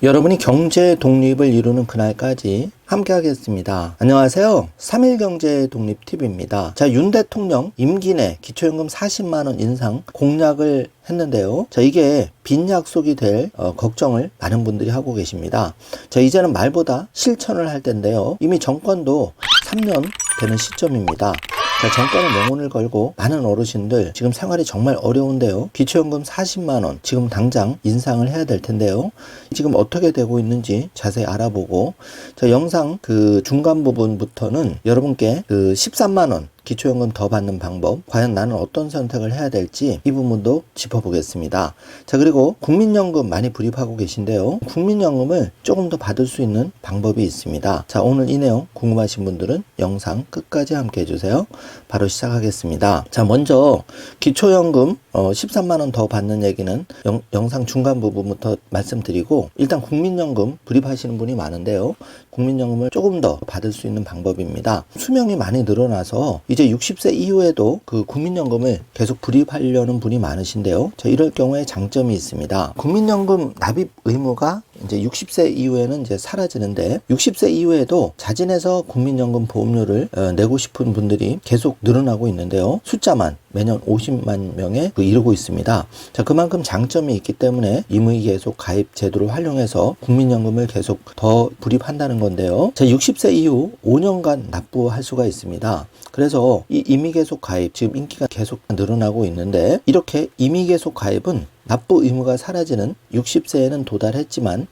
여러분이 경제 독립을 이루는 그날까지 함께 하겠습니다. 안녕하세요. 3일 경제 독립 팁입니다. 자, 윤 대통령 임기 내 기초연금 40만원 인상 공약을 했는데요. 자, 이게 빈 약속이 될 걱정을 많은 분들이 하고 계십니다. 자, 이제는 말보다 실천을 할 텐데요. 이미 정권도 3년 되는 시점입니다. 자, 정권의 명운을 걸고 많은 어르신들 지금 생활이 정말 어려운데요. 기초연금 40만원 지금 당장 인상을 해야 될 텐데요. 지금 어떻게 되고 있는지 자세히 알아보고, 자, 영상 그 중간 부분부터는 여러분께 그 13만원 기초연금 더 받는 방법, 과연 나는 어떤 선택을 해야 될지 이 부분도 짚어보겠습니다. 자, 그리고 국민연금 많이 불입하고 계신데요. 국민연금을 조금 더 받을 수 있는 방법이 있습니다. 자, 오늘 이 내용 궁금하신 분들은 영상 끝까지 함께 해주세요. 바로 시작하겠습니다. 자, 먼저 기초연금 13만원 더 받는 얘기는 영상 중간 부분부터 말씀드리고, 일단 국민연금 불입하시는 분이 많은데요. 국민연금을 조금 더 받을 수 있는 방법입니다. 수명이 많이 늘어나서 이제 60세 이후에도 그 국민연금을 계속 불입하려는 분이 많으신데요. 자, 이럴 경우에 장점이 있습니다. 국민연금 납입 의무가 이제 60세 이후에는 이제 사라지는데, 60세 이후에도 자진해서 국민연금 보험료를 내고 싶은 분들이 계속 늘어나고 있는데요. 숫자만 매년 50만 명에 이르고 있습니다. 자, 그만큼 장점이 있기 때문에 임의계속 가입 제도를 활용해서 국민연금을 계속 더 불입한다는 건데요. 자, 60세 이후 5년간 납부할 수가 있습니다. 그래서 이 임의계속 가입 지금 인기가 계속 늘어나고 있는데, 이렇게 임의계속 가입은 납부 의무가 사라지는 60세에는 도달했지만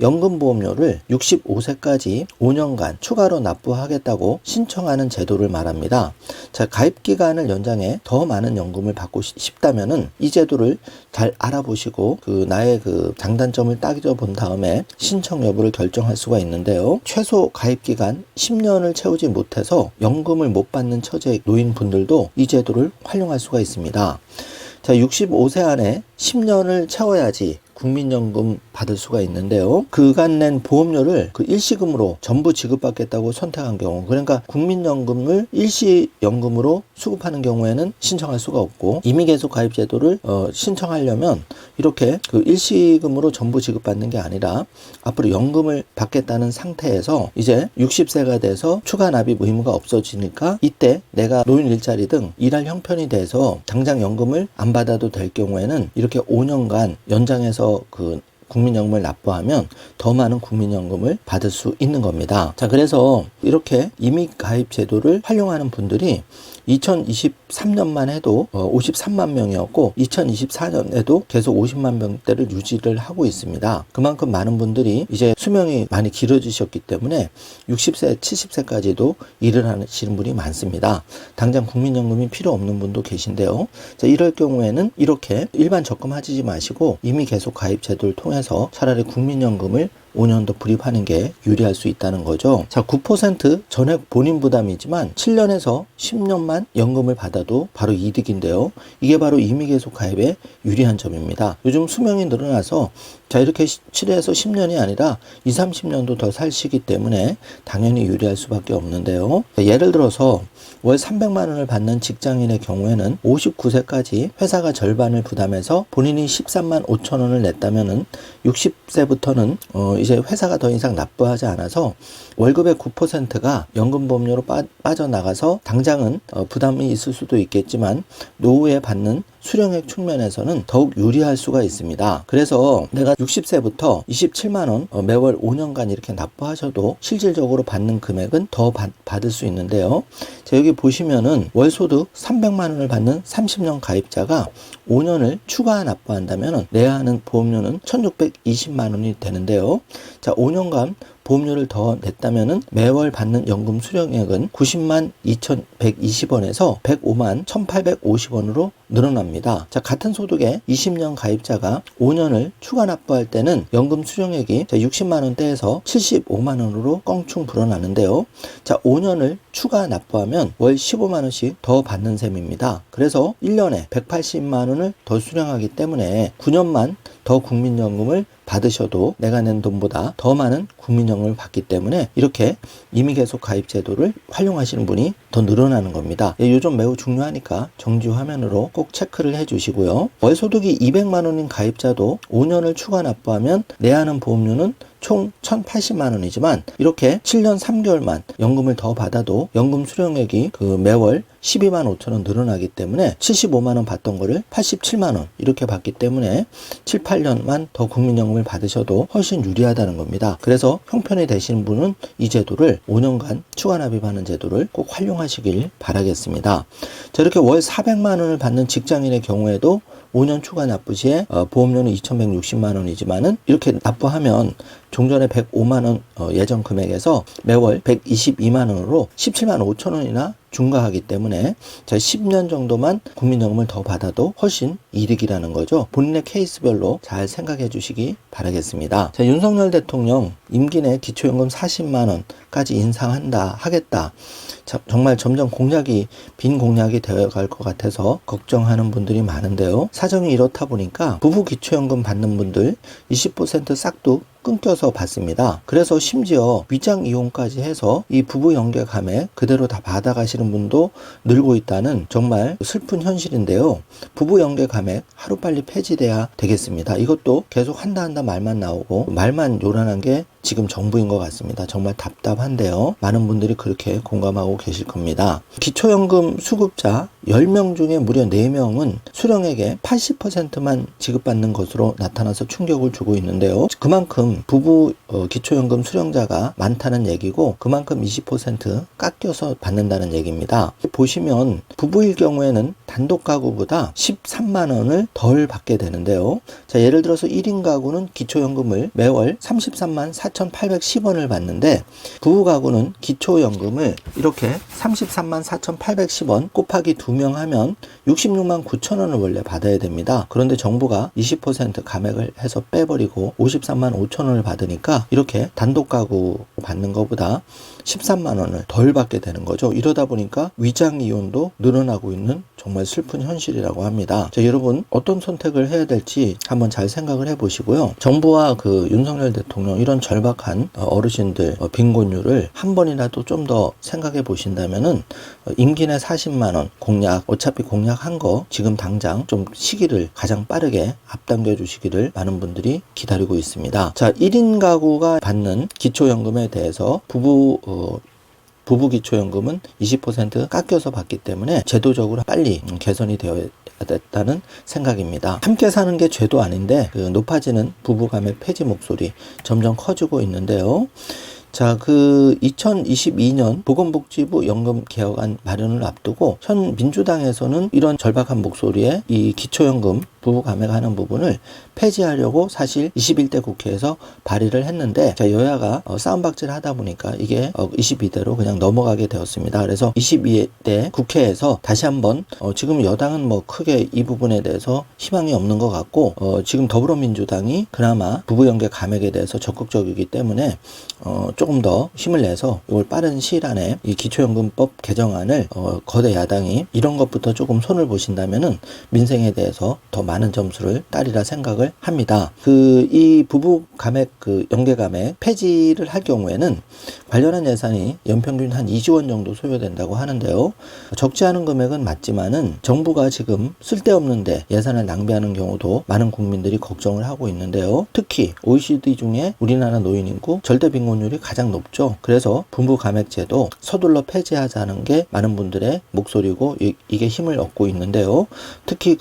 연금보험료를 65세까지 5년간 추가로 납부하겠다고 신청하는 제도를 말합니다. 자, 가입 기간을 연장해 더 많은 연금을 받고 싶다면은 이 제도를 잘 알아보시고 나의 장단점을 따져 본 다음에 신청 여부를 결정할 수가 있는데요. 최소 가입 기간 10년을 채우지 못해서 연금을 못 받는 처지의 노인분들도 이 제도를 활용할 수가 있습니다. 자, 65세 안에 10년을 채워야지 국민연금 받을 수가 있는데요. 그간 낸 보험료를 일시금으로 전부 지급받겠다고 선택한 경우, 그러니까 국민연금을 일시연금으로 수급하는 경우에는 신청할 수가 없고, 임의계속 가입 제도를 신청하려면 이렇게 일시금으로 전부 지급받는 게 아니라 앞으로 연금을 받겠다는 상태에서 이제 60세가 돼서 추가 납입 의무가 없어지니까, 이때 내가 노인 일자리 등 일할 형편이 돼서 당장 연금을 안 받아도 될 경우에는 이렇게 5년간 연장해서 국민연금을 납부하면 더 많은 국민연금을 받을 수 있는 겁니다. 자, 그래서 이렇게 임의가입 제도를 활용하는 분들이 2023년만 해도 53만 명이었고 2024년에도 계속 50만 명대를 유지를 하고 있습니다. 그만큼 많은 분들이 이제 수명이 많이 길어지셨기 때문에 60세, 70세까지도 일을 하시는 분이 많습니다. 당장 국민연금이 필요 없는 분도 계신데요. 자, 이럴 경우에는 이렇게 일반 적금하지 마시고 임의 계속 가입 제도를 통해서 차라리 국민연금을 5년 더 불입하는 게 유리할 수 있다는 거죠. 자, 9% 전액 본인 부담이지만 7년에서 10년만 연금을 받아도 바로 이득인데요. 이게 바로 임의계속 가입의 유리한 점입니다. 요즘 수명이 늘어나서 자, 이렇게 7에서 10년이 아니라 20, 30년도 더 사시기 때문에 당연히 유리할 수밖에 없는데요. 자, 예를 들어서 월 300만 원을 받는 직장인의 경우에는 59세까지 회사가 절반을 부담해서 본인이 13만 5천 원을 냈다면은 60세부터는 이제 회사가 더 이상 납부하지 않아서 월급의 9%가 연금보험료로 빠져나가서 당장은 부담이 있을 수도 있겠지만 노후에 받는 수령액 측면에서는 더욱 유리할 수가 있습니다. 그래서 내가 60세부터 27만원 매월 5년간 이렇게 납부하셔도 실질적으로 받는 금액은 더 받을 수 있는데요. 자, 여기 보시면은 월소득 300만원을 받는 30년 가입자가 5년을 추가 납부한다면 내야 하는 보험료는 1620만원이 되는데요. 자, 5년간 보험료를 더 냈다면은 매월 받는 연금 수령액은 90만 2120원에서 105만 1850원으로 늘어납니다. 자, 같은 소득의 20년 가입자가 5년을 추가 납부할 때는 연금 수령액이 60만 원대에서 75만 원으로 껑충 불어나는데요. 자, 5년을 추가 납부하면 월 15만 원씩 더 받는 셈입니다. 그래서 1년에 180만 원을 더 수령하기 때문에 9년만 더 국민연금을 받으셔도 내가 낸 돈보다 더 많은 국민연금을 받기 때문에 이렇게 이미 계속 가입 제도를 활용하시는 분이 더 늘어나는 겁니다. 요즘 매우 중요하니까 정지 화면으로 꼭 체크를 해 주시고요. 월 소득이 200만 원인 가입자도 5년을 추가 납부하면 내야 하는 보험료는 총 1,080만 원이지만 이렇게 7년 3개월만 연금을 더 받아도 연금 수령액이 매월 12만 5천 원 늘어나기 때문에 75만 원 받던 거를 87만 원 이렇게 받기 때문에 7, 8년만 더 국민연금을 받으셔도 훨씬 유리하다는 겁니다. 그래서 형편이 되시는 분은 이 제도를 5년간 추가 납입하는 제도를 꼭 활용하시길 바라겠습니다. 자, 이렇게 월 400만 원을 받는 직장인의 경우에도 5년 추가 납부 시에 보험료는 2,160만 원이지만은 이렇게 납부하면 종전에 105만 원 예정 금액에서 매월 122만 원으로 17만 5천 원이나 중과하기 때문에 10년 정도만 국민연금을 더 받아도 훨씬 이득이라는 거죠. 본인의 케이스별로 잘 생각해 주시기 바라겠습니다. 자, 윤석열 대통령 임기 내 기초연금 40만 원까지 하겠다. 정말 점점 빈 공약이 되어갈 것 같아서 걱정하는 분들이 많은데요. 사정이 이렇다 보니까 부부 기초연금 받는 분들 20% 싹둑 끊겨서 받습니다. 그래서 심지어 위장 이혼까지 해서 이 부부 연계 감액 그대로 다 받아가시는 분도 늘고 있다는 정말 슬픈 현실인데요. 부부 연계 감액 하루빨리 폐지돼야 되겠습니다. 이것도 계속 한다 말만 나오고 말만 요란한 게 지금 정부인 것 같습니다. 정말 답답한데요. 많은 분들이 그렇게 공감하고 계실 겁니다. 기초연금 수급자 10명 중에 무려 4명은 수령액의 80%만 지급받는 것으로 나타나서 충격을 주고 있는데요. 그만큼 부부 기초연금 수령자가 많다는 얘기고 그만큼 20% 깎여서 받는다는 얘기입니다. 보시면 부부일 경우에는 단독 가구보다 13만 원을 덜 받게 되는데요. 자, 예를 들어서 1인 가구는 기초연금을 매월 33만 4,810원을 받는데 부부 가구는 기초연금을 이렇게 33만 4,810원 곱하기 2명 하면 66만 9천 원을 원래 받아야 됩니다. 그런데 정부가 20% 감액을 해서 빼버리고 53만 5천 원을 받으니까 이렇게 단독 가구 받는 것보다 13만 원을 덜 받게 되는 거죠. 이러다 보니까 위장 이혼도 늘어나고 있는 정말 슬픈 현실이라고 합니다. 자, 여러분 어떤 선택을 해야 될지 한번 잘 생각을 해보시고요. 정부와 윤석열 대통령 이런 절박한 어르신들 빈곤율을 한 번이라도 좀 더 생각해 보신다면은 임기 내 40만 원 공약 어차피 공약한 거 지금 당장 좀 시기를 가장 빠르게 앞당겨 주시기를 많은 분들이 기다리고 있습니다. 자, 1인 가구가 받는 기초연금에 대해서 부부 기초연금은 20% 깎여서 받기 때문에 제도적으로 빨리 개선이 되어야 됐다는 생각입니다. 함께 사는 게 죄도 아닌데 높아지는 부부 감액 폐지 목소리 점점 커지고 있는데요. 자, 2022년 보건복지부 연금 개혁안 마련을 앞두고 현 민주당에서는 이런 절박한 목소리에 이 기초연금 부부 감액하는 부분을 폐지하려고 사실 21대 국회에서 발의를 했는데 자, 여야가 싸움박질을 하다 보니까 이게 22대로 그냥 넘어가게 되었습니다. 그래서 22대 국회에서 다시 한번 지금 여당은 크게 이 부분에 대해서 희망이 없는 것 같고 지금 더불어민주당이 그나마 부부연계 감액에 대해서 적극적이기 때문에 조금 더 힘을 내서 이걸 빠른 시일 안에 이 기초연금법 개정안을 거대 야당이 이런 것부터 조금 손을 보신다면은 민생에 대해서 더 많은 점수를 따리라 생각을 합니다. 이 부부 감액 연계 감액 폐지를 할 경우에는 관련한 예산이 연평균 한 2조 원 정도 소요된다고 하는데요. 적지 않은 금액은 맞지만은 정부가 지금 쓸데없는데 예산을 낭비하는 경우도 많은 국민들이 걱정을 하고 있는데요. 특히 OECD 중에 우리나라 노인 인구 절대 빈곤율이 가장 높죠. 그래서 부부 감액제도 서둘러 폐지하자는 게 많은 분들의 목소리고 이게 힘을 얻고 있는데요. 특히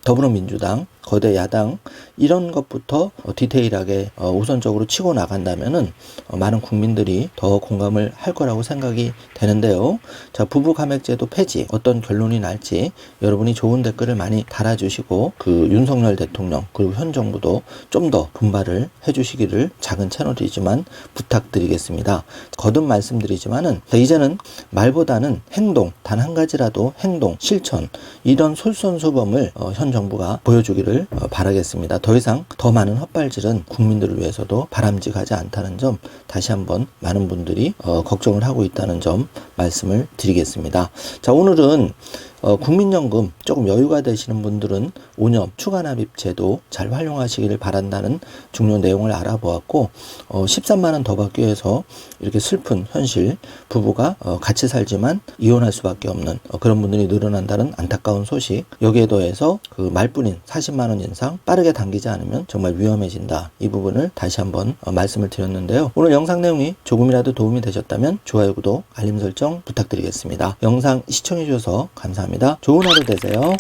더불어민주당 거대 야당 이런 것부터 디테일하게 우선적으로 치고 나간다면은 많은 국민들이 더 공감을 할 거라고 생각이 되는데요. 자, 부부 감액제도 폐지 어떤 결론이 날지 여러분이 좋은 댓글을 많이 달아주시고 윤석열 대통령 그리고 현 정부도 좀 더 분발을 해주시기를 작은 채널이지만 부탁드리겠습니다. 거듭 말씀드리지만은 이제는 말보다는 행동 단 한 가지라도 행동 실천 이런 솔선수범을 현 정부가 보여주기를 바라겠습니다. 더 이상 더 많은 헛발질은 국민들을 위해서도 바람직하지 않다는 점 다시 한번 많은 분들이 걱정을 하고 있다는 점 말씀을 드리겠습니다. 자, 오늘은 국민연금 조금 여유가 되시는 분들은 5년 추가 납입 제도 잘 활용하시기를 바란다는 중요 내용을 알아보았고 13만 원 더 받기 위해서 이렇게 슬픈 현실, 부부가 같이 살지만 이혼할 수밖에 없는 그런 분들이 늘어난다는 안타까운 소식, 여기에 더해서 그 말뿐인 40만 원 인상 빠르게 당기지 않으면 정말 위험해진다. 이 부분을 다시 한번 말씀을 드렸는데요. 오늘 영상 내용이 조금이라도 도움이 되셨다면 좋아요, 구독, 알림 설정 부탁드리겠습니다. 영상 시청해 주셔서 감사합니다. 좋은 하루 되세요.